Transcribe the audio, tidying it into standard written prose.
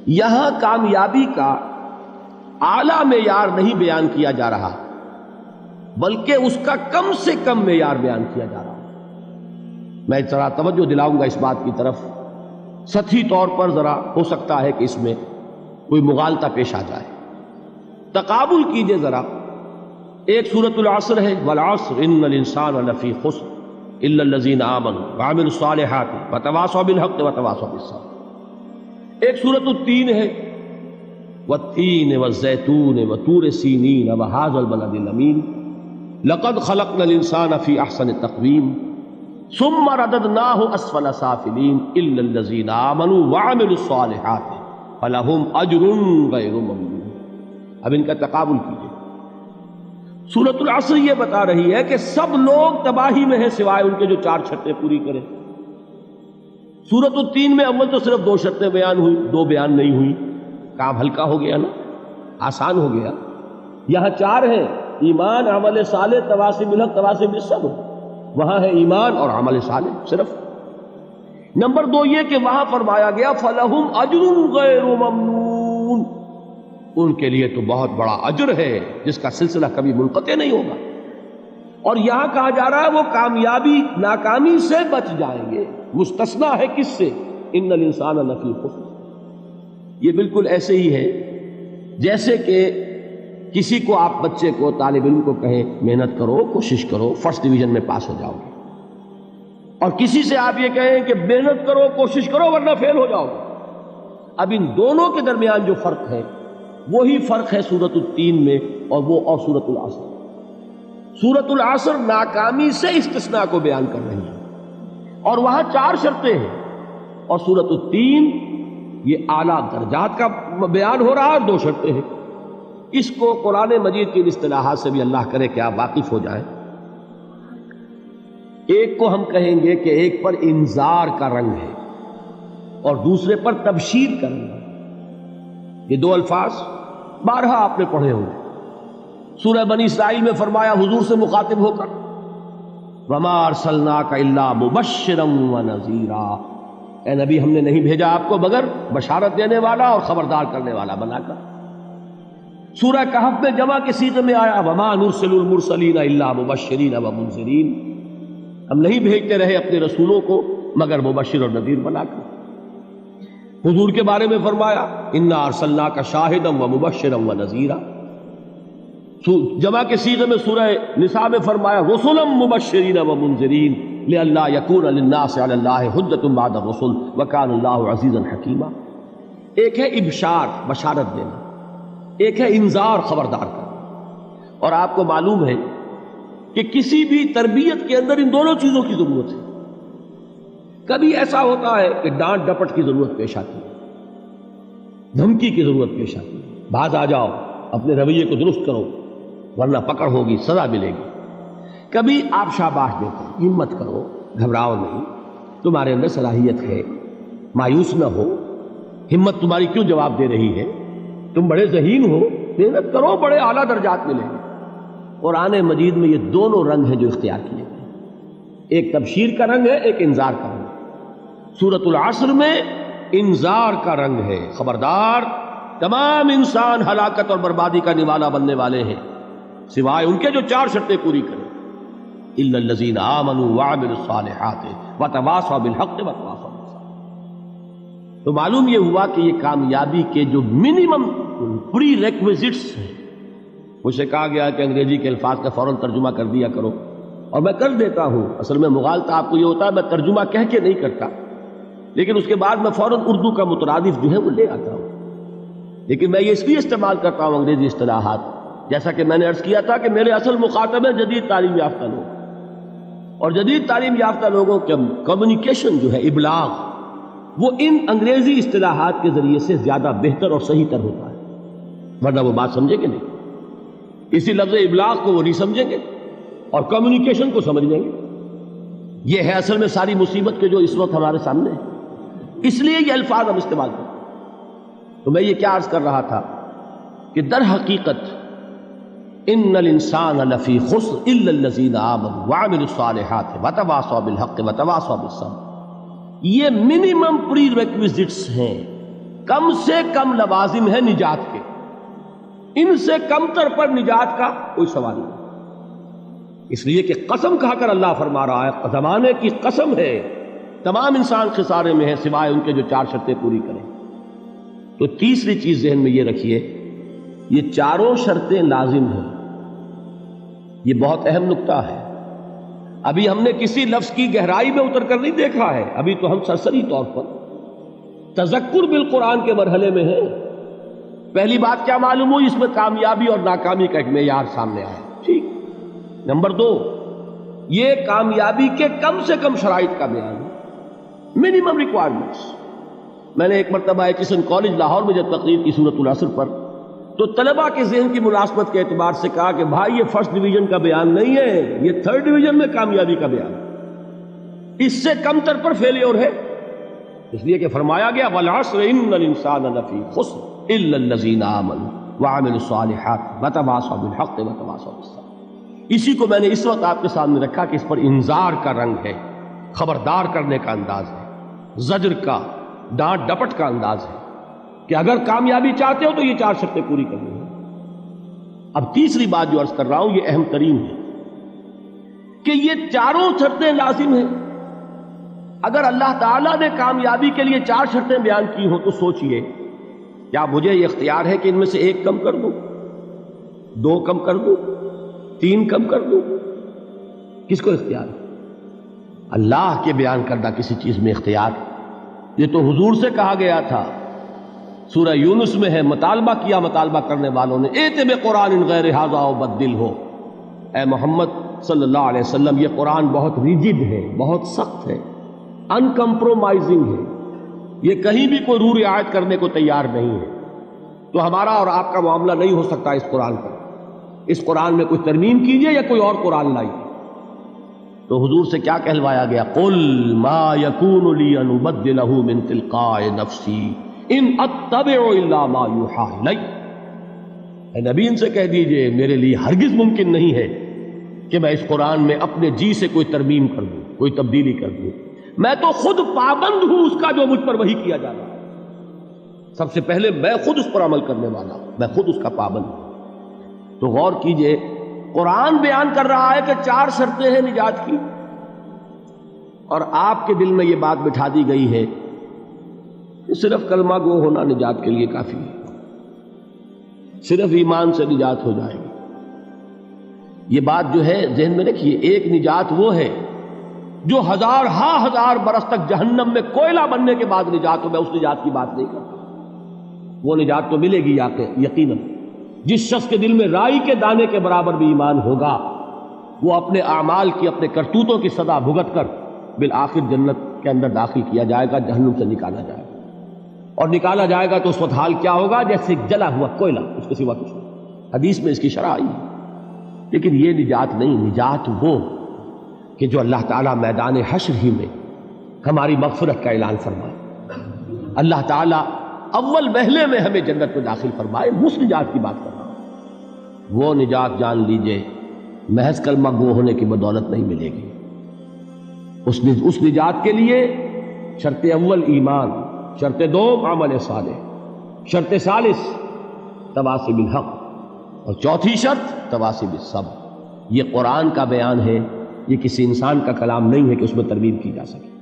یہاں کامیابی کا اعلیٰ معیار نہیں بیان کیا جا رہا بلکہ اس کا کم سے کم معیار بیان کیا جا رہا. میں ذرا توجہ دلاؤں گا اس بات کی طرف. سطحی طور پر ذرا ہو سکتا ہے کہ اس میں کوئی مغالطہ پیش آ جائے. تقابل کیجئے ذرا. ایک سورۃ العصر ہے، والعصر ان الانسان لفی خسر الا الذین آمنوا وعملوا الصالحات وتواصوا بالحق وتواصوا بالصبر. ایک سورۃ التین ہے، والتین والزیتون وطور سینین وہذا البلد الامین لقد خلقنا الانسان فی احسن تقویم ثم رددناہ اسفل سافلین الا الذین آمنوا وعملوا الصالحات فلہم اجر غیر ممنون. اب ان کا تقابل کیجئے. سورۃ العصر یہ بتا رہی ہے کہ سب لوگ تباہی میں ہیں سوائے ان کے جو 4 شرطیں پوری کریں. سورۃ التین میں اول تو صرف 2 شرطیں بیان ہوئی، 2 بیان نہیں ہوئی. کام ہلکا ہو گیا نا، آسان ہو گیا. یہاں 4 ہیں، ایمان، عمل صالح، تواصی بالحق، تواصی بالصبر. وہاں ہے ایمان اور عمل صالح صرف. نمبر 2 یہ کہ وہاں فرمایا گیا فَلَهُمْ أَجْرٌ غَيْرُ مَمْنُونَ، ان کے لیے تو بہت بڑا اجر ہے جس کا سلسلہ کبھی منقطع نہیں ہوگا. اور یہاں کہا جا رہا ہے وہ کامیابی ناکامی سے بچ جائیں گے. مستثنیٰ ہے کس سے؟ ان الانسان لفی خسر. یہ بالکل ایسے ہی ہے جیسے کہ کسی کو آپ بچے کو، طالب علم کو کہیں محنت کرو، کوشش کرو، فرسٹ ڈویژن میں پاس ہو جاؤ گے، اور کسی سے آپ یہ کہیں کہ محنت کرو، کوشش کرو ورنہ فیل ہو جاؤ گے. اب ان دونوں کے درمیان جو فرق ہے وہی فرق ہے سورۃ التین میں اور سورۃ العصر. سورۃ العصر ناکامی سے استثناء کو بیان کر رہی ہے اور وہاں 4 شرطیں ہیں، اور سورۃ التین یہ اعلیٰ درجات کا بیان ہو رہا ہے اور 2 شرطیں ہیں. اس کو قرآن مجید کی اصطلاحات سے بھی اللہ کرے کہ آپ واقف ہو جائیں. ایک کو ہم کہیں گے کہ ایک پر انذار کا رنگ ہے اور دوسرے پر تبشیر کا رنگ ہے. یہ 2 الفاظ بارہا آپ نے پڑھے ہوں گے. سورہ بنی اسرائیل میں فرمایا حضور سے مخاطب ہو کر وَمَا أَرْسَلْنَاكَ إِلَّا مُبَشِّرًا وَنَذِيرًا، اے نبی ہم نے نہیں بھیجا آپ کو مگر بشارت دینے والا اور خبردار کرنے والا بنا کر. سورہ کہف میں جمع کے صیغے میں آیا وَمَا نُرْسِلُ الْمُرْسَلِينَ إِلَّا مُبَشِّرِينَ وَمُنذِرِينَ، ہم نہیں بھیجتے رہے اپنے رسولوں کو مگر مبشر اور نذیر بنا کر. حضور کے بارے میں فرمایا اِنَّا أَرْسَلْنَاكَ شَاهِدًا وَمُبَشِّرًا وَنَذِيرًا. جمع کے صیغے میں سورہ نساء میں فرمایا رُسُلًا مُبَشِّرِينَ وَمُنذِرِينَ لِئَلَّا يَكُونَ لِلنَّاسِ عَلَى اللَّهِ حُجَّةٌ بَعْدَ الرُّسُلِ وَكَانَ اللَّهُ عَزِيزًا حَكِيمًا. ایک ہے ابشار، بشارت دینا، ایک ہے انذار، خبردار کرنا. اور آپ کو معلوم ہے کہ کسی بھی تربیت کے اندر ان دونوں چیزوں کی ضرورت ہے. کبھی ایسا ہوتا ہے کہ ڈانٹ ڈپٹ کی ضرورت پیش آتی ہے، دھمکی کی ضرورت پیش آتی ہے، باز آ جاؤ، اپنے رویے کو درست کرو ورنہ پکڑ ہوگی، سزا ملے گی. کبھی آپ شاباش دیتے ہیں، ہمت کرو، گھبراؤ نہیں، تمہارے اندر صلاحیت ہے، مایوس نہ ہو، ہمت تمہاری کیوں جواب دے رہی ہے، تم بڑے ذہین ہو، محنت کرو، بڑے اعلیٰ درجات ملیں گے. قرآن مجید میں یہ دونوں رنگ ہیں جو اختیار کیے گئے، ایک تبشیر کا رنگ ہے، ایک انذار کا رنگ ہے. سورۃ العصر میں انذار کا رنگ ہے، خبردار، تمام انسان ہلاکت اور بربادی کا نوالا بننے والے ہیں سوائے ان کے جو 4 شرطیں پوری کریں. الا الذین آمنوا وعملوا الصالحات وتواصوا بالحق وتواصوا بالصبر. تو معلوم یہ ہوا کہ یہ کامیابی کے جو منیمم پری ریکویزٹس ہیں. مجھ سے کہا گیا کہ انگریزی کے الفاظ کا فوراً ترجمہ کر دیا کرو، اور میں کر دیتا ہوں. اصل میں مغالطہ آپ کو یہ ہوتا ہے میں ترجمہ کہہ کے نہیں کرتا، لیکن اس کے بعد میں فوراً اردو کا مترادف جو ہے وہ لے آتا ہوں. لیکن میں یہ اس لیے استعمال کرتا ہوں انگریزی اصطلاحات، جیسا کہ میں نے عرض کیا تھا کہ میرے اصل مخاطب ہیں جدید تعلیم یافتہ لوگ، اور جدید تعلیم یافتہ لوگوں کے کمیونیکیشن جو ہے، ابلاغ، وہ ان انگریزی اصطلاحات کے ذریعے سے زیادہ بہتر اور صحیح تر ہوتا ہے، ورنہ وہ بات سمجھیں گے نہیں. اسی لفظ ابلاغ کو وہ نہیں سمجھیں گے اور کمیونیکیشن کو سمجھ لیں گے. یہ ہے اصل میں ساری مصیبت کے جو اس وقت ہمارے سامنے ہے. اس لیے یہ الفاظ ہم استعمال کرتے ہیں. تو میں یہ کیا عرض کر رہا تھا کہ در حقیقت ان الانسان لفی خسر الا الذین آمنوا وعملوا الصالحات وتواصوا بالحق وتواصوا بالصبر. یہ منیمم پری ریکویزٹس ہیں کم سے کم لوازم ہے نجات کے، ان سے کم تر پر نجات کا کوئی سوال نہیں، اس لیے کہ قسم کھا کر اللہ فرما رہا ہے، زمانے کی قسم ہے، تمام انسان خسارے میں ہے سوائے ان کے جو 4 شرطیں پوری کریں۔ تو تیسری چیز ذہن میں یہ رکھیے، یہ چاروں شرطیں لازم ہیں، یہ بہت اہم نکتہ ہے۔ ابھی ہم نے کسی لفظ کی گہرائی میں اتر کر نہیں دیکھا ہے، ابھی تو ہم سرسری طور پر تذکر بالقرآن کے مرحلے میں ہیں۔ پہلی بات کیا معلوم ہوئی؟ اس میں کامیابی اور ناکامی کا ایک معیار سامنے آیا، ٹھیک۔ نمبر 2، یہ کامیابی کے کم سے کم شرائط کا بیان ہے، منیمم ریکوائرمنٹس۔ میں نے ایک مرتبہ ایچسن کالج لاہور میں جب تقریر کی سورۃ العصر پر، تو طلباء کے ذہن کی مناسبت کے اعتبار سے کہا کہ بھائی یہ فرسٹ ڈویژن کا بیان نہیں ہے، یہ تھرڈ ڈویژن میں کامیابی کا بیان ہے، اس سے کم تر پر فیلیور ہے، اس لیے کہ فرمایا گیا والعصر ان الانسان لفی خسر الا الذین آمنوا وعملوا الصالحات وتواصوا بالحق وتواصوا بالصبر۔ اسی کو میں نے اس وقت آپ کے سامنے رکھا کہ اس پر انذار کا رنگ ہے، خبردار کرنے کا انداز ہے، زجر کا، ڈانٹ ڈپٹ کا انداز ہے کہ اگر کامیابی چاہتے ہو تو یہ 4 شرطیں پوری کرنی ہیں۔ اب تیسری بات جو عرض کر رہا ہوں یہ اہم ترین ہے کہ یہ چاروں شرطیں لازم ہیں۔ اگر اللہ تعالیٰ نے کامیابی کے لیے 4 شرطیں بیان کی ہوں تو سوچئے، کیا مجھے یہ اختیار ہے کہ ان میں سے 1 کم کر دوں، 2 کم کر دوں، 3 کم کر دوں؟ کس کو اختیار ہے؟ اللہ کے بیان کردہ کسی چیز میں اختیار، یہ تو حضور سے کہا گیا تھا، سورہ یونس میں ہے، مطالبہ کیا مطالبہ کرنے والوں نے، ایت بقرآن غیر ھذا وبدل ہو، اے محمد صلی اللہ علیہ وسلم یہ قرآن بہت ریجڈ ہے، بہت سخت ہے، ان کمپرومائزنگ ہے، یہ کہیں بھی کوئی رو رعایت کرنے کو تیار نہیں ہے، تو ہمارا اور آپ کا معاملہ نہیں ہو سکتا اس قرآن پر، اس قرآن میں کچھ ترمیم کیجئے یا کوئی اور قرآن لائیے۔ تو حضور سے کیا کہلوایا گیا؟ قل ما یکون لی ان ابدلہ من تلقاء نفسی ان اتبع الا ما یوحی الی۔ اے نبی ان سے کہہ دیجئے میرے لیے ہرگز ممکن نہیں ہے کہ میں اس قرآن میں اپنے جی سے کوئی ترمیم کر دوں، کوئی تبدیلی کر دوں، میں تو خود پابند ہوں اس کا جو مجھ پر وحی کیا جا رہا ہے، سب سے پہلے میں خود اس پر عمل کرنے والا ہوں، میں خود اس کا پابند ہوں۔ تو غور کیجئے، قرآن بیان کر رہا ہے کہ 4 شرطیں ہیں نجات کی، اور آپ کے دل میں یہ بات بٹھا دی گئی ہے کہ صرف کلمہ گو ہونا نجات کے لیے کافی ہے، صرف ایمان سے نجات ہو جائے گی۔ یہ بات جو ہے ذہن میں رکھیے، ایک نجات وہ ہے جو ہزار برس تک جہنم میں کوئلہ بننے کے بعد نجات ہو، میں اس نجات کی بات نہیں کرتا، وہ نجات تو ملے گی یقیناً۔ جس شخص کے دل میں رائی کے دانے کے برابر بھی ایمان ہوگا، وہ اپنے اعمال کی، اپنے کرتوتوں کی سزا بھگت کر بالآخر جنت کے اندر داخل کیا جائے گا، جہنم سے نکالا جائے گا، اور نکالا جائے گا تو اس وقت حال کیا ہوگا؟ جیسے جلا ہوا کوئلہ، اس کے سوا کچھ نہیں۔ حدیث میں اس کی شرح آئی ہے۔ لیکن یہ نجات نہیں، نجات وہ کہ جو اللہ تعالیٰ میدان حشر ہی میں ہماری مغفرت کا اعلان فرمائے، اللہ تعالیٰ اول وہلے میں ہمیں جنت میں داخل فرمائے، اس نجات کی بات کر رہا ہوں۔ وہ نجات جان لیجئے محض کلمہ گو ہونے کی بدولت نہیں ملے گی، اس نجات کے لیے شرط اول ایمان، شرط دوم عمل صالح، شرط ثالث تواصی بالحق، اور چوتھی شرط تواصی بالصبر۔ یہ قرآن کا بیان ہے، یہ کسی انسان کا کلام نہیں ہے کہ اس میں ترمیم کی جا سکے۔